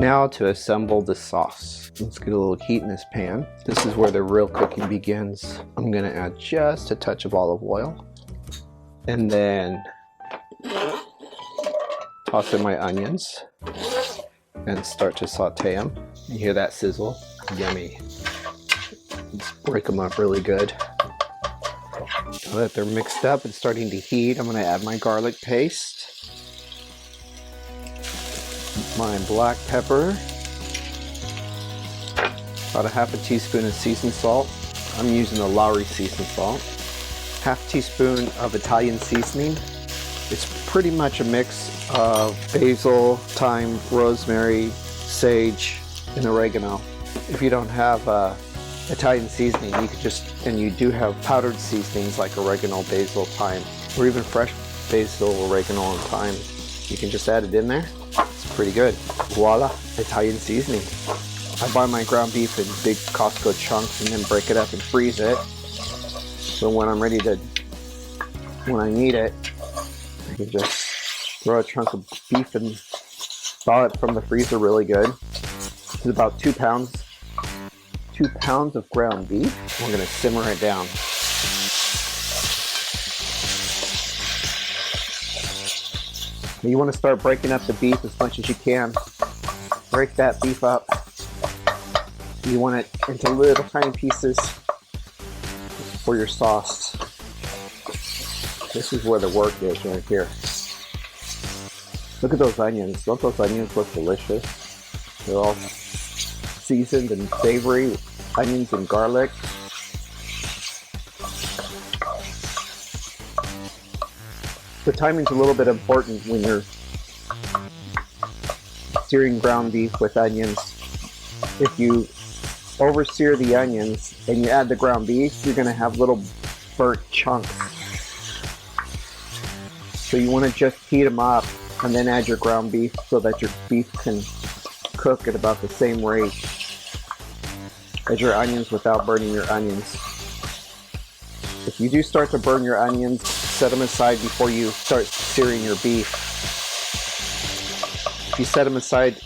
Now to assemble the sauce. Let's get a little heat in this pan. This is where the real cooking begins. I'm gonna add just a touch of olive oil and then toss in my onions and start to saute them. You hear that sizzle? Yummy. Just break them up really good. Now that they're mixed up and starting to heat, I'm gonna add my garlic paste, my black pepper, about a half a teaspoon of seasoned salt. I'm using the Lowry seasoned salt. Half teaspoon of Italian seasoning. It's pretty much a mix of basil, thyme, rosemary, sage, and oregano. If you don't have Italian seasoning, you could just, and you do have powdered seasonings like oregano, basil, thyme, or even fresh basil, oregano, and thyme. You can just add it in there. It's pretty good. Voila, Italian seasoning. I buy my ground beef in big Costco chunks and then break it up and freeze it. So when I'm ready to, when I need it, I can just throw a chunk of beef and thaw it from the freezer really good. It's about 2 pounds. 2 pounds of ground beef. We're gonna simmer it down. You wanna start breaking up the beef as much as you can. Break that beef up. You want it into little tiny pieces for your sauce. This is where the work is right here. Look at those onions. Don't those onions look delicious? They're all seasoned and savory, onions and garlic. The timing's a little bit important when you're searing ground beef with onions. If you over-sear the onions and you add the ground beef, you're going to have little burnt chunks. So you want to just heat them up and then add your ground beef so that your beef can cook at about the same rate as your onions without burning your onions. If you do start to burn your onions, set them aside before you start searing your beef. If you set them aside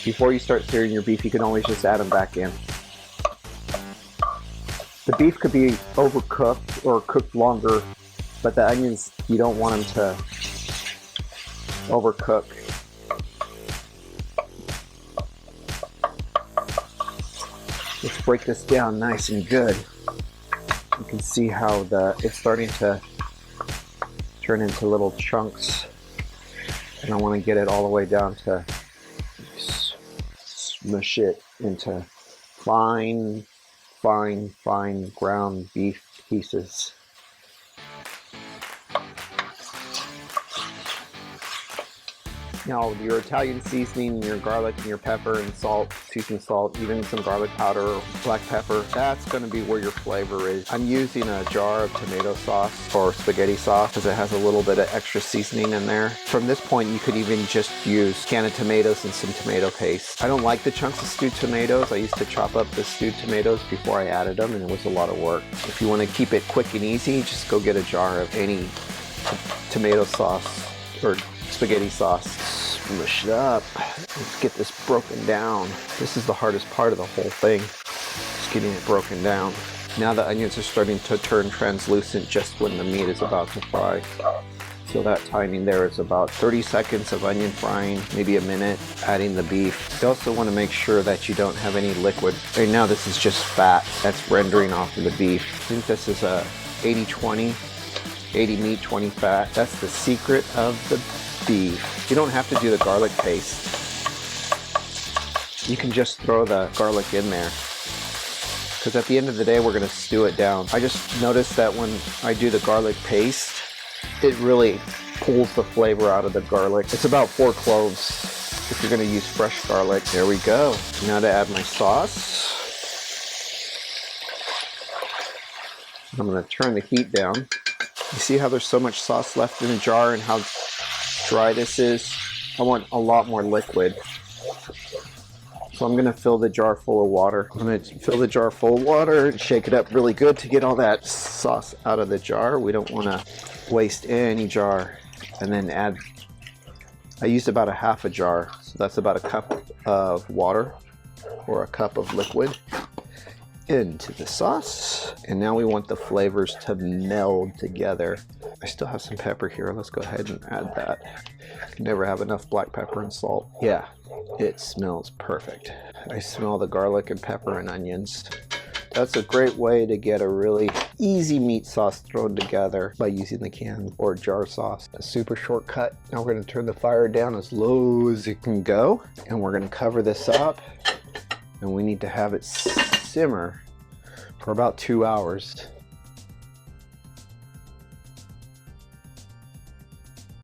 before you start searing your beef, you can always just add them back in. The beef could be overcooked or cooked longer, but the onions, you don't want them to overcook. Let's break this down nice and good. You can see how it's starting to turn into little chunks, and I want to get it all the way down to smush it into fine ground beef pieces. Now your Italian seasoning, your garlic and your pepper and salt, seasoned salt, even some garlic powder or black pepper, that's going to be where your flavor is. I'm using a jar of tomato sauce or spaghetti sauce because it has a little bit of extra seasoning in there. From this point, you could even just use canned tomatoes and some tomato paste. I don't like the chunks of stewed tomatoes. I used to chop up the stewed tomatoes before I added them, and it was a lot of work. If you want to keep it quick and easy, just go get a jar of any tomato sauce or spaghetti sauce. Smush it up. Let's get this broken down. This is the hardest part of the whole thing, just getting it broken down. Now the onions are starting to turn translucent just when the meat is about to fry. So that timing there is about 30 seconds of onion frying, maybe a minute, adding the beef. You also want to make sure that you don't have any liquid. Right now this is just fat that's rendering off of the beef. I think this is a 80-20, 80 meat, 20 fat. That's the secret of the beef. You don't have to do the garlic paste. You can just throw the garlic in there, because at the end of the day we're going to stew it down. I just noticed that when I do the garlic paste, it really pulls the flavor out of the garlic. It's about 4 cloves if you're going to use fresh garlic. There we go. Now to add my sauce. I'm going to turn the heat down. You see how there's so much sauce left in the jar and how dry this is? I want a lot more liquid. So I'm going to fill the jar full of water. I'm going to fill the jar full of water and shake it up really good to get all that sauce out of the jar. We don't want to waste any jar. And then add I used about a half a jar, so that's about a cup of water or a cup of liquid into the sauce. And now we want the flavors to meld together. I still have some pepper here. Let's go ahead and add that. Can never have enough black pepper and salt. Yeah, it smells perfect. I smell the garlic and pepper and onions. That's a great way to get a really easy meat sauce thrown together by using the can or jar sauce. A super shortcut. Now we're going to turn the fire down as low as it can go, and we're going to cover this up, and we need to have it simmer for about 2 hours.